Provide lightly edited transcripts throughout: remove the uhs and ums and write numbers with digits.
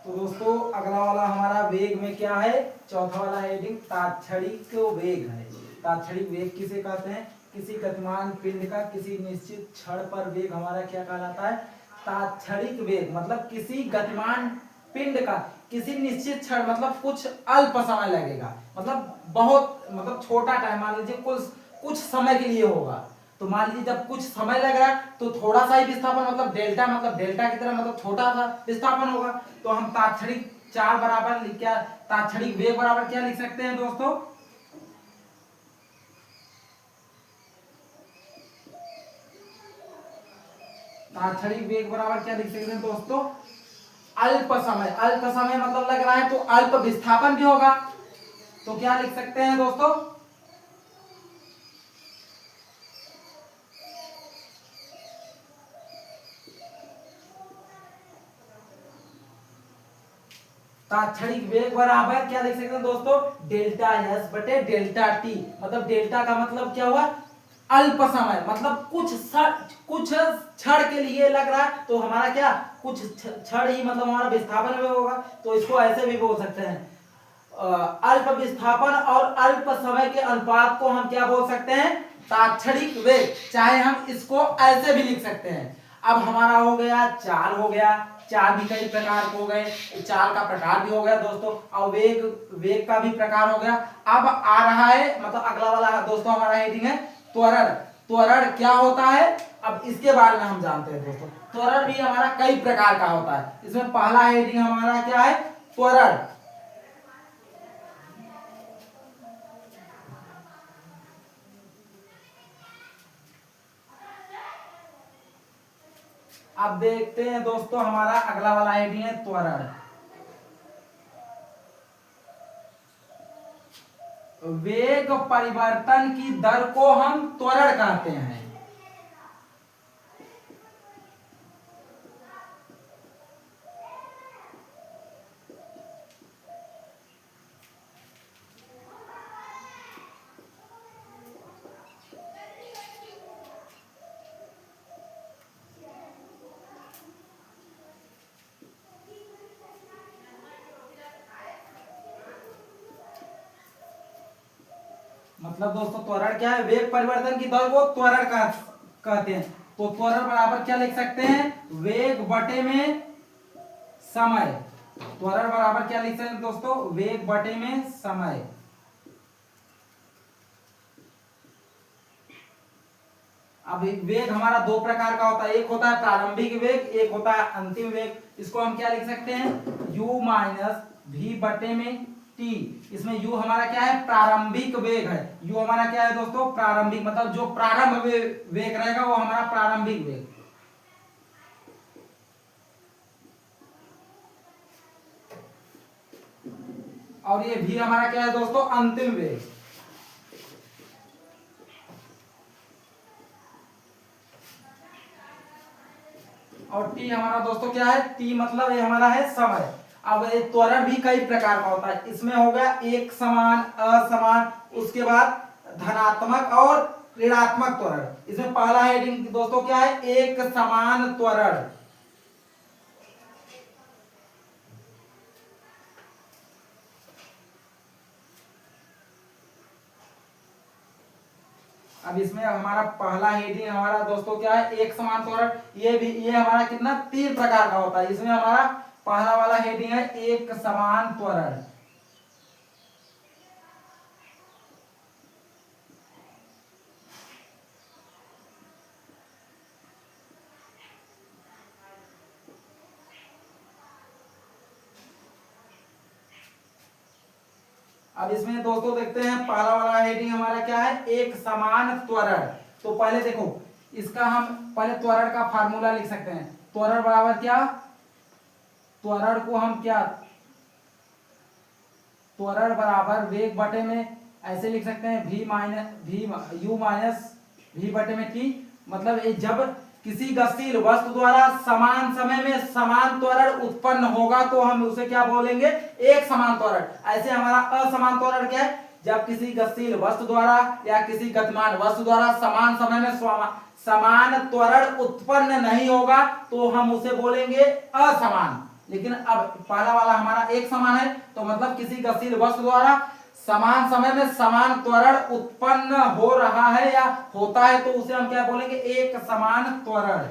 तो दोस्तों अगला वाला हमारा वेग में क्या है, चौथा वाला हेडिंग तात्क्षणिक वेग है। तात्क्षणिक वेग किसे कहते हैं, किसी गतिमान पिंड का किसी निश्चित क्षण पर वेग हमारा क्या कहलाता है, तात्क्षणिक वेग। मतलब किसी गतिमान पिंड का किसी निश्चित क्षण मतलब कुछ अल्प समय लगेगा, मतलब बहुत मतलब छोटा टाइम, मान लीजिए कुछ समय के लिए होगा। तो मान लीजिए जब कुछ समय लग रहा है तो थोड़ा सा ही विस्थापन मतलब डेल्टा की तरह मतलब छोटा सा विस्थापन होगा। तो हम तात्क्षणिक चार बराबर क्या, तात्क्षणिक वेग बराबर क्या लिख सकते हैं दोस्तों, तात्क्षणिक वेग बराबर क्या लिख सकते हैं दोस्तों, अल्प समय। अल्प समय मतलब लग रहा है तो अल्प विस्थापन भी होगा, तो क्या लिख सकते हैं दोस्तों, तात्क्षणिक वेग बराबर क्या लिख सकते हैं दोस्तों, डेल्टा एस बटे डेल्टा टी। मतलब डेल्टा का मतलब क्या हुआ, अल्प समय, मतलब कुछ क्षण के लिए लग रहा है तो हमारा क्या कुछ क्षण ही मतलब हमारा विस्थापन में होगा। तो इसको ऐसे भी बोल सकते हैं, अल्प विस्थापन और अल्प समय के अनुपात को हम क्या बोल सकते हैं, तात्क्षणिक वेग। चाहे हम इसको ऐसे भी लिख सकते हैं। अब हमारा हो गया चाल, हो गया चाल भी कई प्रकार के हो गए, चाल का प्रकार भी हो गया दोस्तों, और वेग का भी प्रकार हो गया। अब आ रहा है मतलब अगला वाला दोस्तों हमारा हेडिंग है त्वरण। त्वरण क्या होता है, अब इसके बारे में हम जानते हैं दोस्तों। त्वरण भी हमारा कई प्रकार का होता है। इसमें पहला हेडिंग हमारा क्या है, त्वरण। अब देखते हैं दोस्तों हमारा अगला वाला हेडिंग है त्वरण। वेग परिवर्तन की दर को हम त्वरण कहते हैं। मतलब दोस्तों त्वरण क्या है, वेग परिवर्तन की दर को त्वरण कहते हैं। तो त्वरण बराबर क्या लिख सकते हैं, वेग बटे में समय। त्वरण बराबर क्या लिख सकते हैं दोस्तों, वेग बटे में समय। अब वेग हमारा दो प्रकार का होता है, एक होता है प्रारंभिक वेग, एक होता है अंतिम वेग। इसको हम क्या लिख सकते हैं, u माइनस भी बटे में t। इसमें u हमारा क्या है, प्रारंभिक वेग है। u हमारा क्या है दोस्तों, प्रारंभिक, मतलब जो प्रारंभ वेग रहेगा वो हमारा प्रारंभिक वेग। और ये भी हमारा क्या है दोस्तों, अंतिम वेग। और टी हमारा दोस्तों क्या है, टी मतलब ये हमारा है समय। अब ये त्वरण भी कई प्रकार का होता है। इसमें हो गया एक समान, असमान, उसके बाद धनात्मक और ऋणात्मक त्वरण। इसमें पहला हेडिंग दोस्तों क्या है, एक समान त्वरण। अब इसमें हमारा पहला हेडिंग हमारा दोस्तों क्या है, एक समान त्वरण। ये हमारा कितना, तीन प्रकार का होता है। इसमें हमारा पहला वाला हेडिंग है एक समान त्वरण। अब इसमें दोस्तों देखते हैं पहला वाला हेडिंग हमारा क्या है, एक समान त्वरण। तो पहले देखो इसका हम पहले त्वरण का फार्मूला लिख सकते हैं। त्वरण बराबर क्या, त्वरण को हम क्या, त्वरण बराबर वेग बटे में ऐसे लिख सकते हैं, v minus v u minus v बटे में t। मतलब जब किसी गतिशील वस्तु द्वारा समान समय में समान त्वरण उत्पन्न होगा तो हम उसे क्या बोलेंगे, एक समान त्वरण। ऐसे हमारा असमान त्वरण क्या है, जब किसी गतिशील वस्तु द्वारा या किसी गतिमान वस्तु द्वारा समान समय में समान त्वरण उत्पन्न नहीं होगा तो हम उसे बोलेंगे असमान। लेकिन अब पहला वाला हमारा एक समान है, तो मतलब किसी गतिशील वस्तु द्वारा समान समय में समान त्वरण उत्पन्न हो रहा है या होता है, तो उसे हम क्या बोलेंगे, एक समान त्वरण।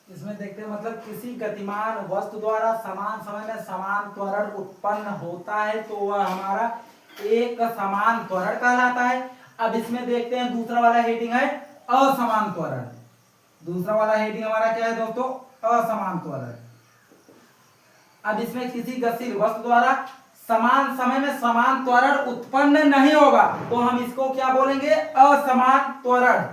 इसमें देखते हैं मतलब किसी गतिमान वस्तु द्वारा समान समय में समान त्वरण उत्पन्न होता है, तो वह हमारा एक समान त्वरण कहलाता है। अब इसमें देखते हैं दूसरा वाला हेडिंग है असमान त्वरण। दूसरा वाला हेडिंग हमारा क्या है दोस्तों, असमान त्वरण। अब इसमें किसी गतिशील वस्तु द्वारा समान समय में समान त्वरण उत्पन्न नहीं होगा, तो हम इसको क्या बोलेंगे, असमान त्वरण।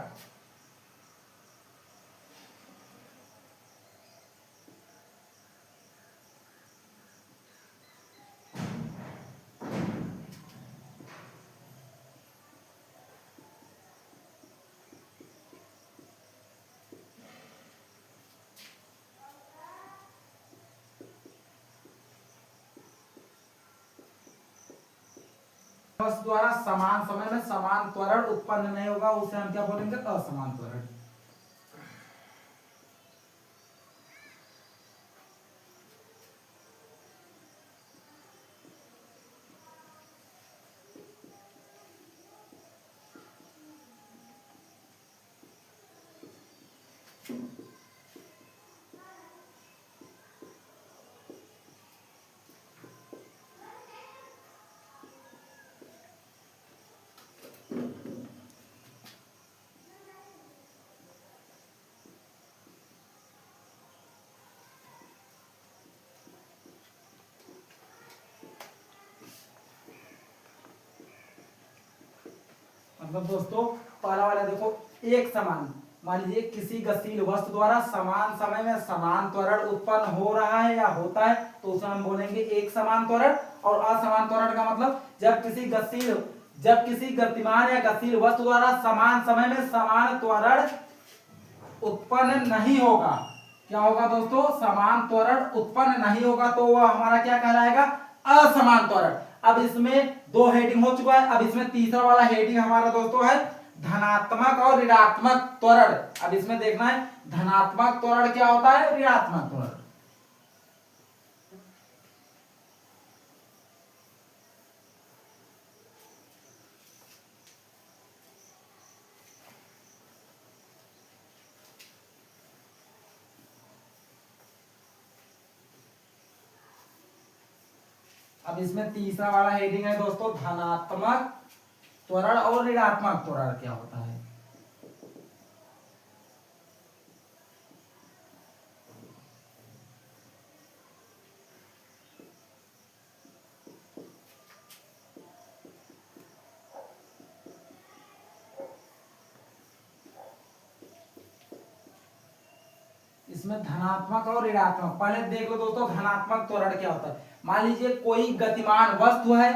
वस्तु द्वारा समान समय में समान त्वरण उत्पन्न नहीं होगा, उसे हम क्या बोलेंगे, असमान त्वरण। मतलब दोस्तों पहला वाला देखो, एक समान, मान लीजिए किसी गतिशील वस्तु द्वारा समान समय में समान त्वरण उत्पन्न हो रहा है या होता है, तो उसे हम बोलेंगे एक समान त्वरण। और असमान त्वरण का मतलब जब किसी गतिमान या गतिशील वस्तु द्वारा समान समय में समान त्वरण उत्पन्न नहीं होगा। क्या होगा दोस्तों, समान त्वरण उत्पन्न नहीं होगा, तो वह हमारा क्या कहलाएगा, असमान त्वरण। अब इसमें दो हेडिंग हो चुका है, अब इसमें तीसरा वाला हेडिंग हमारा दोस्तों है धनात्मक और ऋणात्मक त्वरण। अब इसमें देखना है धनात्मक त्वरण क्या होता है, ऋणात्मक त्वरण। अब इसमें तीसरा वाला हेडिंग है दोस्तों धनात्मक त्वरण और ऋणात्मक त्वरण क्या होता है। इसमें धनात्मक और ऋणात्मक, पहले देख लो दोस्तों धनात्मक त्वरण क्या होता है। मान लीजिए कोई गतिमान वस्तु है,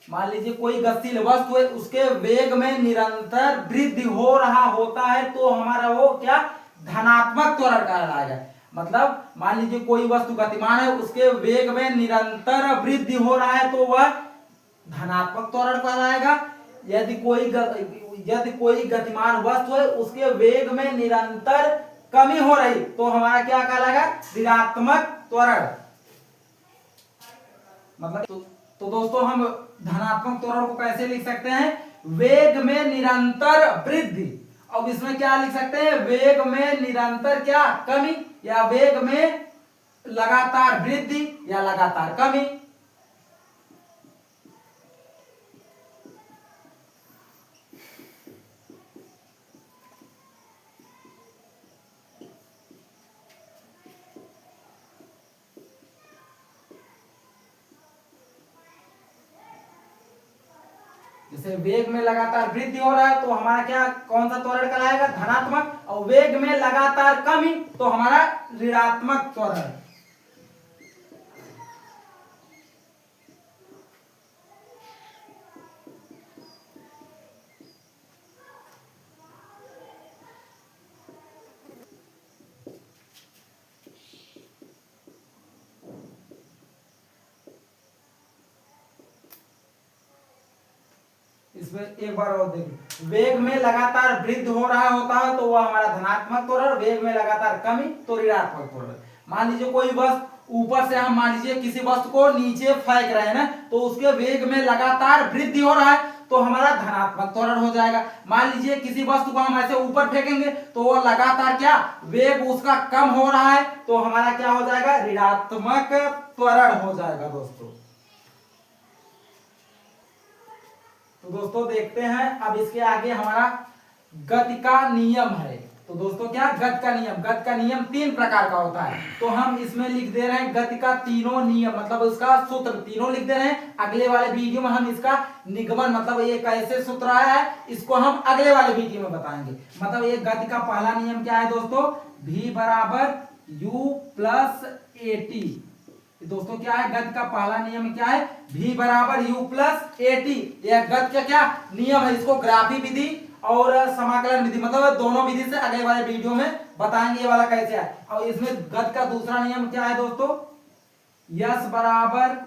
मान लीजिए कोई गतिशील वस्तु है, उसके वेग में निरंतर वृद्धि हो रहा होता है, तो हमारा वो क्या, धनात्मक त्वरण कहलाएगा। मतलब मान लीजिए कोई वस्तु गतिमान है, उसके वेग में निरंतर वृद्धि हो रहा है, तो वह धनात्मक त्वरण कहलाएगा। यदि कोई गतिमान वस्तु है, उसके वेग में निरंतर कमी हो रही, तो हमारा क्या कहलाएगा, ऋणात्मक त्वरण। मतलब तो दोस्तों हम धनात्मक त्वरण को कैसे लिख सकते हैं, वेग में निरंतर वृद्धि, अब इसमें क्या लिख सकते हैं, वेग में निरंतर क्या कमी, या वेग में लगातार वृद्धि या लगातार कमी। जैसे वेग में लगातार वृद्धि हो रहा है तो हमारा क्या कौन सा त्वरण कहलाएगा, धनात्मक, और वेग में लगातार कमी तो हमारा ऋणात्मक त्वरण। इसमें एक बार और देखिए, वेग में लगातार वृद्धि हो रहा होता है तो वह हमारा धनात्मक त्वरण, वेग में लगातार कमी तो ऋणात्मक त्वरण। मान लीजिए कोई वस्तु ऊपर से, हम मान लीजिए किसी वस्तु को नीचे फेंक रहे हैं ना, तो उसके वेग में लगातार वृद्धि हो रहा है तो हमारा धनात्मक त्वरण हो जाएगा। मान लीजिए किसी वस्तु को हम ऐसे ऊपर फेंकेंगे तो वो लगातार क्या वेग उसका कम हो रहा है तो हमारा क्या हो जाएगा, ऋणात्मक त्वरण हो जाएगा दोस्तों। तो दोस्तों देखते हैं अब इसके आगे हमारा गति का नियम है। तो दोस्तों क्या गति का नियम, गति का नियम 3 प्रकार का होता है। तो हम इसमें लिख दे रहे हैं गति का तीनों नियम, मतलब उसका सूत्र तीनों लिख दे रहे हैं। अगले वाले वीडियो में हम इसका निगमन, मतलब ये कैसे सूत्र आया है, इसको हम अगले वाले वीडियो में बताएंगे। मतलब ये गति का पहला नियम क्या है दोस्तों, v बराबर u प्लस AT। दोस्तों क्या है गति का पहला नियम क्या है, v बराबर u प्लस AT। यह गति का क्या नियम है, इसको ग्राफी विधि और समाकलन विधि, मतलब दोनों विधि से अगले वाले वीडियो में बताएंगे ये वाला कैसे है। और इसमें गति का दूसरा नियम क्या है दोस्तों, यस बराबर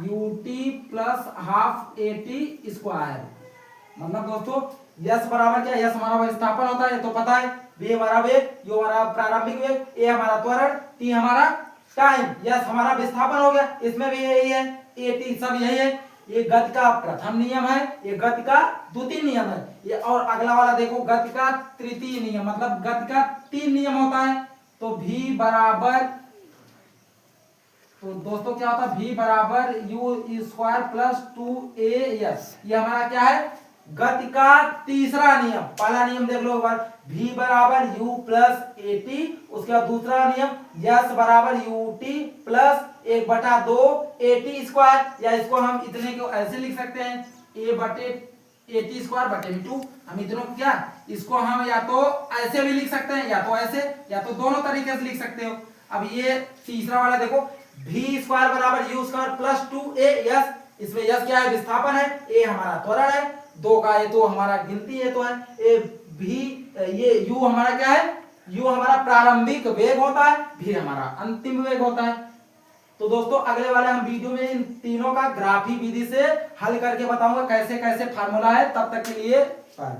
ut plus half AT square. मतलब दोस्तों यस बराबर क्या, यस हमारा विस्थापन होता है ये तो पता है, v हमारा वेग, u हमारा प्रारंभिक वेग, a हमारा त्वरण, t हमारा टाइम, यस हमारा विस्थापन हो गया। इसमें भी यही है, AT सब यही है। ये गति का प्रथम नियम है, ये गति का द्वितीय नियम है। ये और अगला वाला देखो गति का तृतीय नियम, मतलब गति का 3 नियम होता है। तो v बराबर, तो दोस्तों क्या होता है, v बराबर u स्क्वायर प्लस 2as। ये हमारा क्या है गति का तीसरा नियम। पहला नियम देख लो एक बार, v बराबर u प्लस AT। उसके बाद दूसरा नियम यस बराबर ut प्लस 1/2 AT स्क्वायर, या इसको हम इतने को ऐसे लिख सकते हैं a बटे AT स्क्वायर बटे 2। हम इतनों को क्या, इसको हम या तो ऐसे भी लिख सकते हैं या तो ऐसे, या तो दोनों तरीके से लिख सकते हो। अब ये तीसरा वाला देखो, v स्क्वायर बराबर u स्क्वायर प्लस 2as। इसमें यस क्या है विस्थापन है, a हमारा त्वरण है, 2 का ये तो हमारा गिनती है तो है, ये u हमारा क्या है, u हमारा प्रारंभिक वेग होता है, v हमारा अंतिम वेग होता है। तो दोस्तों अगले वाले हम वीडियो में इन तीनों का ग्राफी विधि से हल करके बताऊंगा कैसे कैसे फार्मूला है। तब तक के लिए बाय।